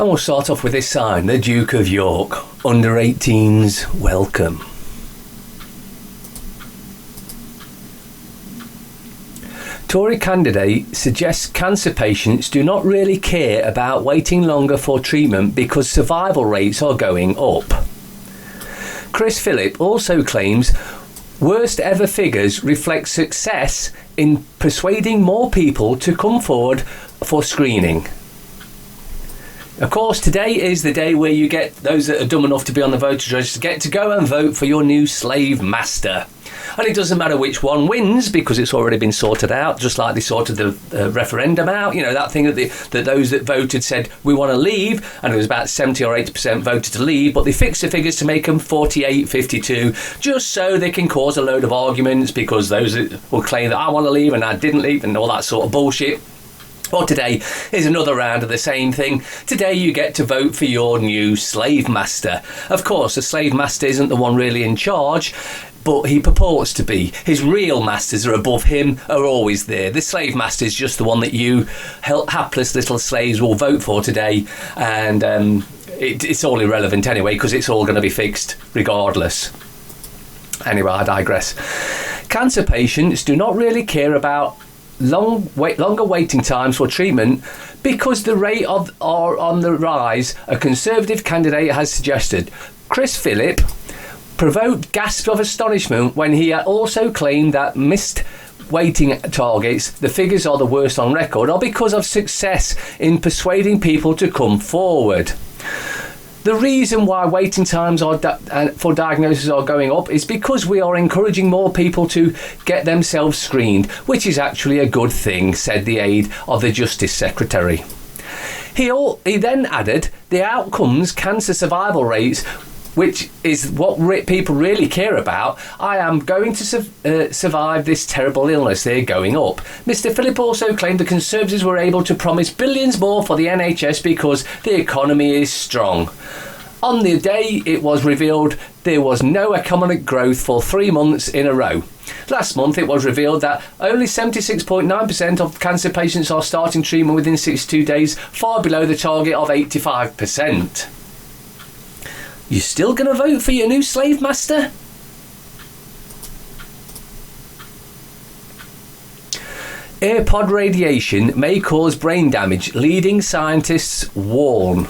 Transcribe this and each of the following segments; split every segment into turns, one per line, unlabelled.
And we'll start off with this sign, the Duke of York. Under 18s, welcome. Tory candidate suggests cancer patients do not really care about waiting longer for treatment because survival rates are going up. Chris Philip also claims worst ever figures reflect success in persuading more people to come forward for screening. Of course, today is the day where you get those that are dumb enough to be on the voters' register get to go and vote for your new slave master. And it doesn't matter which one wins because it's already been sorted out, just like they sorted the referendum out. You know, that thing that those that voted said, we want to leave, and it was about 70 or 80% voted to leave, but they fixed the figures to make them 48-52, just so they can cause a load of arguments because those that will claim that I want to leave and I didn't leave and all that sort of bullshit. Well, today is another round of the same thing. Today you get to vote for your new slave master. Of course, the slave master isn't the one really in charge, but he purports to be. His real masters are above him, are always there. The slave master is just the one that you hapless little slaves will vote for today, and it's all irrelevant anyway because it's all going to be fixed regardless. Anyway, I digress. Cancer patients do not really care about longer waiting times for treatment because the rate are on the rise, a Conservative candidate has suggested. Chris Philip provoked gasps of astonishment when he also claimed that missed waiting targets, the figures are the worst on record, are because of success in persuading people to come forward. The reason why waiting times for diagnosis are going up is because we are encouraging more people to get themselves screened, which is actually a good thing, said the aide of the Justice Secretary. He then added, the outcomes, cancer survival rates, which is what people really care about, I am going to survive this terrible illness, they're going up. Mr. Philip also claimed the Conservatives were able to promise billions more for the NHS because the economy is strong. On the day it was revealed there was no economic growth for 3 months in a row. Last month it was revealed that only 76.9% of cancer patients are starting treatment within 62 days, far below the target of 85%. You still going to vote for your new slave master? AirPod radiation may cause brain damage, leading scientists warn.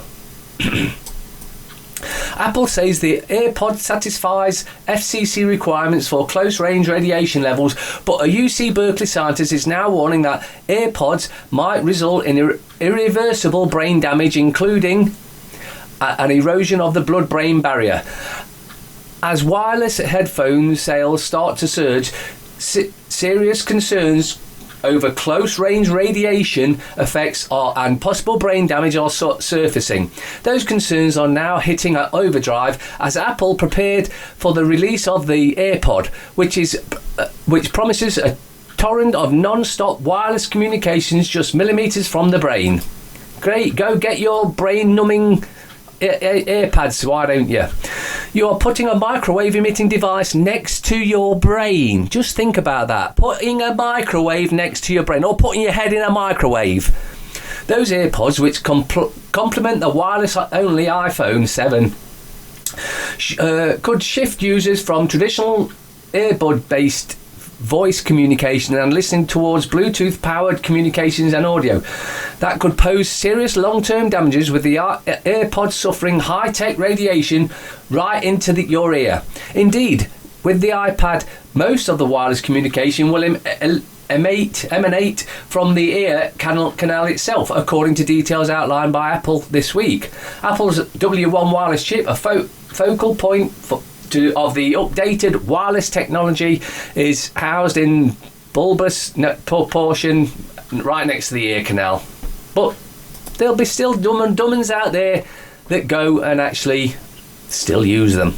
Apple says the AirPod satisfies FCC requirements for close-range radiation levels, but a UC Berkeley scientist is now warning that AirPods might result in irreversible brain damage, including an erosion of the blood-brain barrier. As wireless headphone sales start to surge, serious concerns over close-range radiation effects and possible brain damage are surfacing. Those concerns are now hitting at overdrive as Apple prepared for the release of the AirPod, which promises a torrent of non-stop wireless communications just millimetres from the brain. Great, go get your brain-numbing AirPods, why don't you? You are putting a microwave emitting device next to your brain. Just think about that. Putting a microwave next to your brain, or putting your head in a microwave. Those AirPods, which complement the wireless-only iPhone 7, could shift users from traditional earbud-based voice communication and listening towards Bluetooth-powered communications and audio. That could pose serious long-term damages, with the AirPods suffering high-tech radiation right into your ear. Indeed, with the iPad, most of the wireless communication will emanate from the ear canal itself, according to details outlined by Apple this week. Apple's W1 wireless chip, a focal point of the updated wireless technology, is housed in bulbous proportion right next to the ear canal. But there'll be still dumb and dummins out there that go and actually still use them.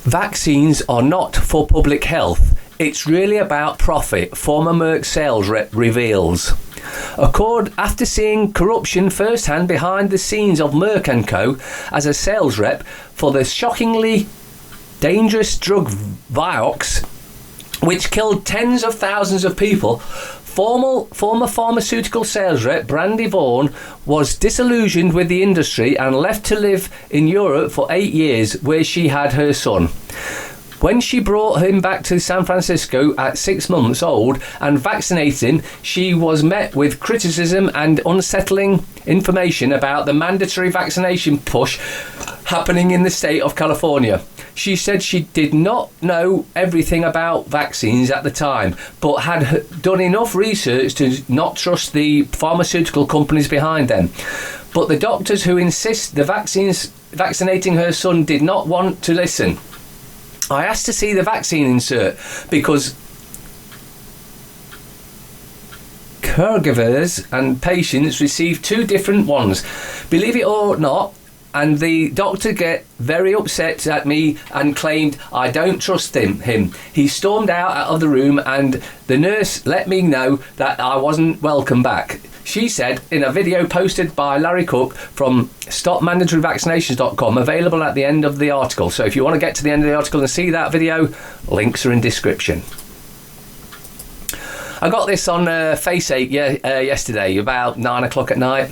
Vaccines are not for public health. It's really about profit, former Merck sales rep reveals. After seeing corruption firsthand behind the scenes of Merck & Co. as a sales rep for the shockingly dangerous drug Vioxx, which killed tens of thousands of people, Former pharmaceutical sales rep Brandy Vaughan was disillusioned with the industry and left to live in Europe for 8 years, where she had her son. When she brought him back to San Francisco at 6 months old and vaccinated him, she was met with criticism and unsettling information about the mandatory vaccination push happening in the state of California. She said she did not know everything about vaccines at the time, but had done enough research to not trust the pharmaceutical companies behind them. But the doctors who insist the vaccinating her son did not want to listen. I asked to see the vaccine insert because caregivers and patients receive 2 different ones. Believe it or not, and the doctor get very upset at me and claimed I don't trust him. He stormed out of the room and the nurse let me know that I wasn't welcome back. She said in a video posted by Larry Cook from stopmandatoryvaccinations.com, available at the end of the article. So if you want to get to the end of the article and see that video, links are in description. I got this on Faceache yesterday about 9 o'clock at night.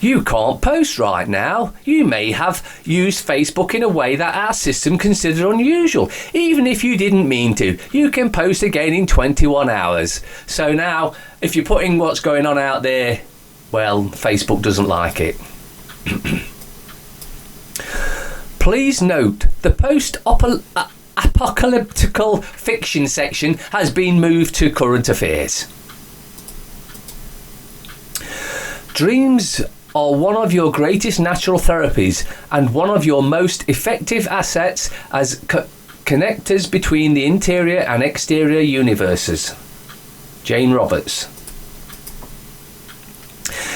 You can't post right now. You may have used Facebook in a way that our system considers unusual. Even if you didn't mean to, you can post again in 21 hours. So now, if you're putting what's going on out there, well, Facebook doesn't like it. Please note, the post-apocalyptical fiction section has been moved to current affairs. Dreams are one of your greatest natural therapies and one of your most effective assets as connectors between the interior and exterior universes. Jane Roberts.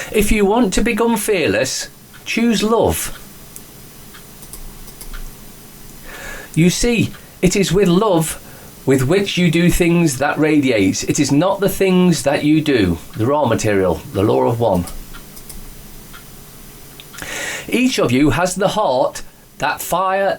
If you want to become fearless, choose love. You see, it is with love with which you do things that radiates. It is not the things that you do. The raw material, the law of one. Each of you has the heart, that fire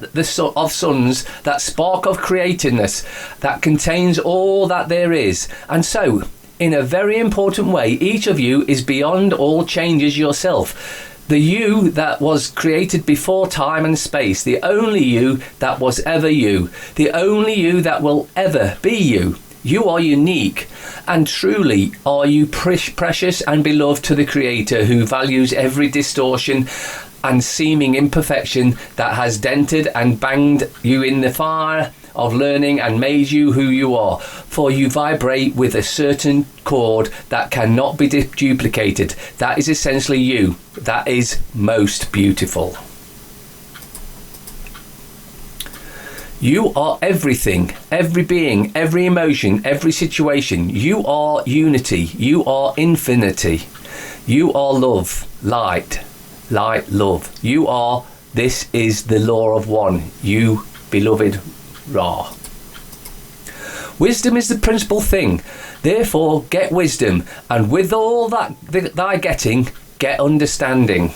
of suns, that spark of creativeness that contains all that there is. And so, in a very important way, each of you is beyond all changes yourself. The you that was created before time and space, the only you that was ever you, the only you that will ever be you. You are unique, and truly are you precious and beloved to the Creator, who values every distortion and seeming imperfection that has dented and banged you in the fire of learning and made you who you are. For you vibrate with a certain chord that cannot be duplicated. That is essentially you. That is most beautiful. You are everything, every being, every emotion, every situation. You are unity. You are infinity. You are love, light, love. You are, this is the law of one. You, beloved Ra. Wisdom is the principal thing. Therefore, get wisdom, and with all that thy getting, get understanding.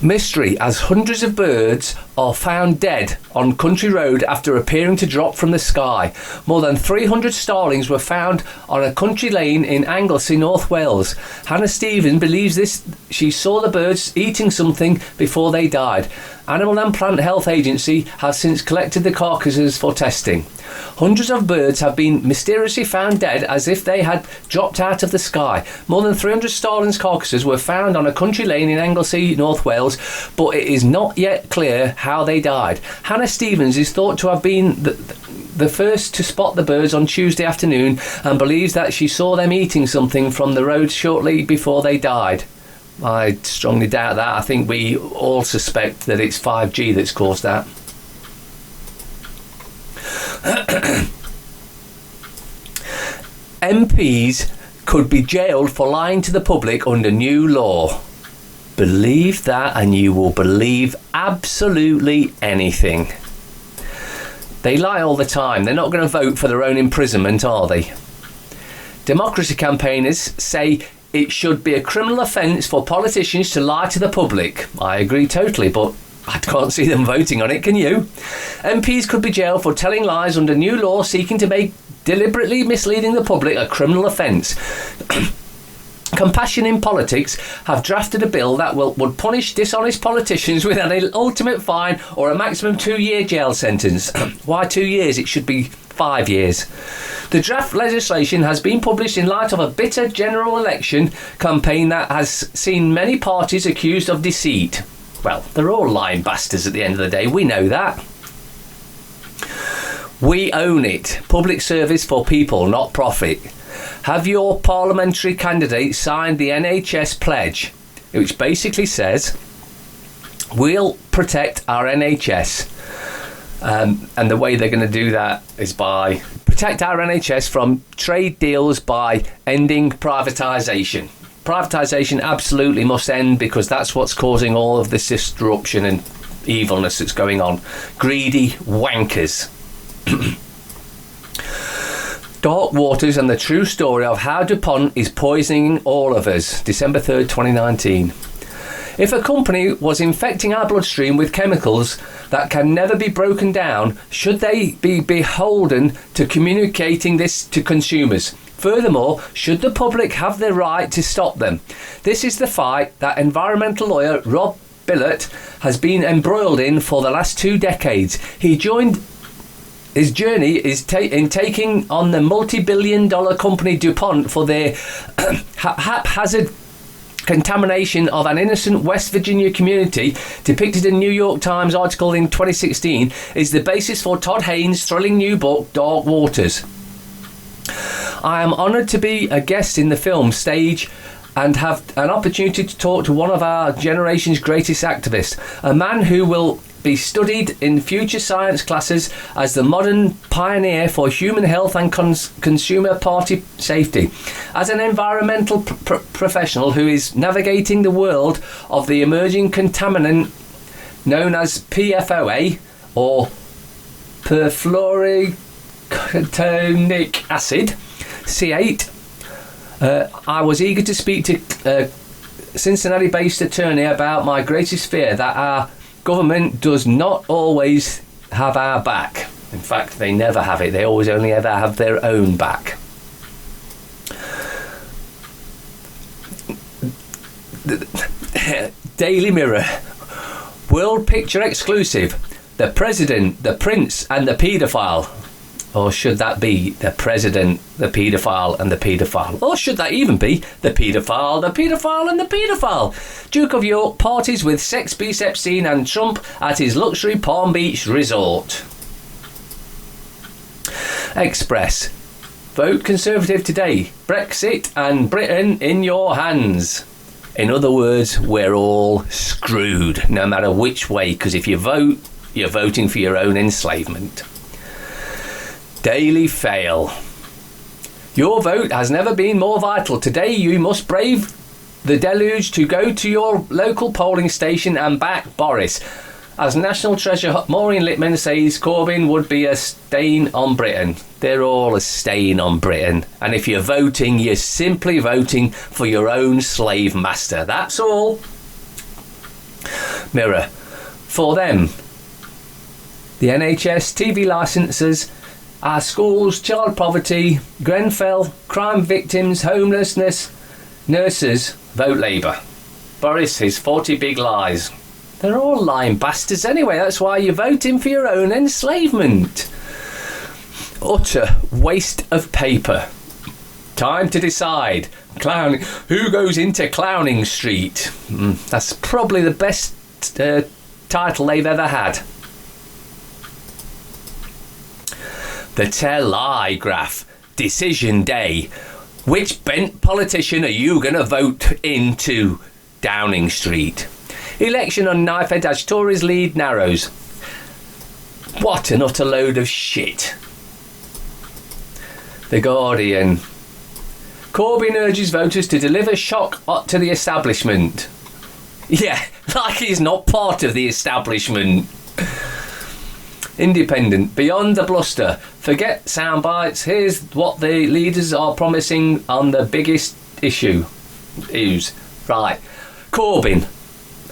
Mystery, as hundreds of birds are found dead on country road after appearing to drop from the sky. More than 300 starlings were found on a country lane in Anglesey, North Wales. Hannah Stevens believes this. She saw the birds eating something before they died. Animal and Plant Health Agency have since collected the carcasses for testing. Hundreds of birds have been mysteriously found dead as if they had dropped out of the sky. More than 300 starlings' carcasses were found on a country lane in Anglesey, North Wales, but it is not yet clear how they died. Hannah Stevens is thought to have been the first to spot the birds on Tuesday afternoon and believes that she saw them eating something from the road shortly before they died. I strongly doubt that. I think we all suspect that it's 5G that's caused that. MPs could be jailed for lying to the public under new law. Believe that and you will believe absolutely anything. They lie all the time. They're not going to vote for their own imprisonment, are they? Democracy campaigners say it should be a criminal offence for politicians to lie to the public. I agree totally, but I can't see them voting on it, can you? MPs could be jailed for telling lies under new law seeking to make deliberately misleading the public a criminal offence. Compassion in Politics have drafted a bill that would punish dishonest politicians with an ultimate fine or a maximum 2-year jail sentence. Why 2 years? It should be 5 years. The draft legislation has been published in light of a bitter general election campaign that has seen many parties accused of deceit. Well, they're all lying bastards at the end of the day. We know that. We own it. Public service for people, not profit. Have your parliamentary candidate signed the NHS pledge, which basically says we'll protect our NHS. And the way they're going to do that is by protect our NHS from trade deals by ending privatisation. Privatisation absolutely must end because that's what's causing all of this disruption and evilness that's going on. Greedy wankers. Dark Waters and the true story of how DuPont is poisoning all of us. December 3rd, 2019. If a company was infecting our bloodstream with chemicals that can never be broken down, should they be beholden to communicating this to consumers? Furthermore, should the public have the right to stop them? This is the fight that environmental lawyer Rob Billett has been embroiled in for the last 2 decades. His journey is in taking on the multi-billion-dollar company DuPont for their haphazard contamination of an innocent West Virginia community, depicted in a New York Times article in 2016, is the basis for Todd Haynes' thrilling new book, Dark Waters. I am honoured to be a guest in the film stage and have an opportunity to talk to one of our generation's greatest activists, a man who will be studied in future science classes as the modern pioneer for human health and consumer party safety. As an environmental professional who is navigating the world of the emerging contaminant known as PFOA, or perfluorocarbonic acid, C8, I was eager to speak to Cincinnati-based attorney about my greatest fear, that our government does not always have our back. In fact, they never have it. They always only ever have their own back. Daily Mirror. World Picture exclusive. The President, the Prince and the Paedophile. Or should that be the President, the Paedophile and the Paedophile? Or should that even be the Paedophile and the Paedophile? Duke of York parties with sex beast Epstein and Trump at his luxury Palm Beach resort. Express. Vote Conservative today. Brexit and Britain in your hands. In other words, we're all screwed, no matter which way, because if you vote, you're voting for your own enslavement. Daily Fail. Your vote has never been more vital. Today you must brave the deluge to go to your local polling station and back Boris. As National Treasure Maureen Lipman says, Corbyn would be a stain on Britain. They're all a stain on Britain. And if you're voting, you're simply voting for your own slave master. That's all. Mirror. For them, the NHS, TV licences, our schools, child poverty, Grenfell, crime victims, homelessness, nurses, vote Labour. Boris, his 40 big lies. They're all lying bastards anyway, that's why you're voting for your own enslavement. Utter waste of paper. Time to decide. Clown. Who goes into Clowning Street? That's probably the best title they've ever had. The Telegraph. Decision Day. Which bent politician are you going to vote into Downing Street? Election on knife edge as Tories lead narrows. What an utter load of shit. The Guardian. Corbyn urges voters to deliver shock to the establishment. Yeah, like he's not part of the establishment. Independent. Beyond the bluster. Forget sound bites. Here's what the leaders are promising on the biggest issues. Right. Corbyn.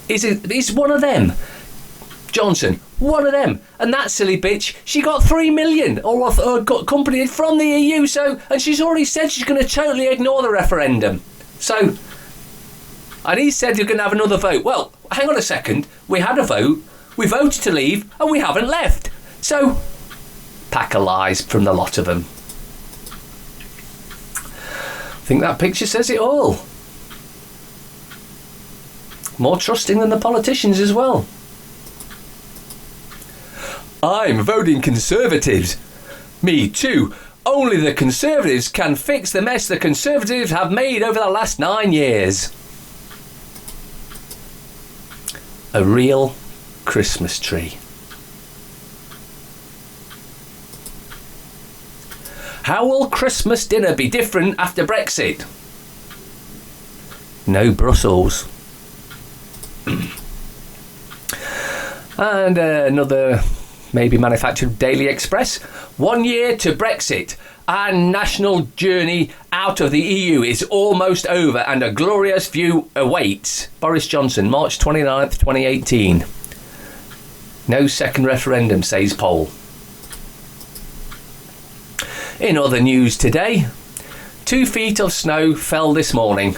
He's one of them. Johnson, one of them. And that silly bitch, she got 3 million or got accompanied from the EU, and she's already said she's going to totally ignore the referendum. So, and he said you're going to have another vote. Well, hang on a second. We had a vote, we voted to leave, and we haven't left. So, pack of lies from the lot of them. I think that picture says it all. More trusting than the politicians as well. I'm voting Conservatives. Me too. Only the Conservatives can fix the mess the Conservatives have made over the last 9 years. A real Christmas tree. How will Christmas dinner be different after Brexit? No Brussels. And another maybe manufactured Daily Express. 1 year to Brexit. Our national journey out of the EU is almost over and a glorious view awaits. Boris Johnson, March 29th, 2018. No second referendum, says poll. In other news today, 2 feet of snow fell this morning.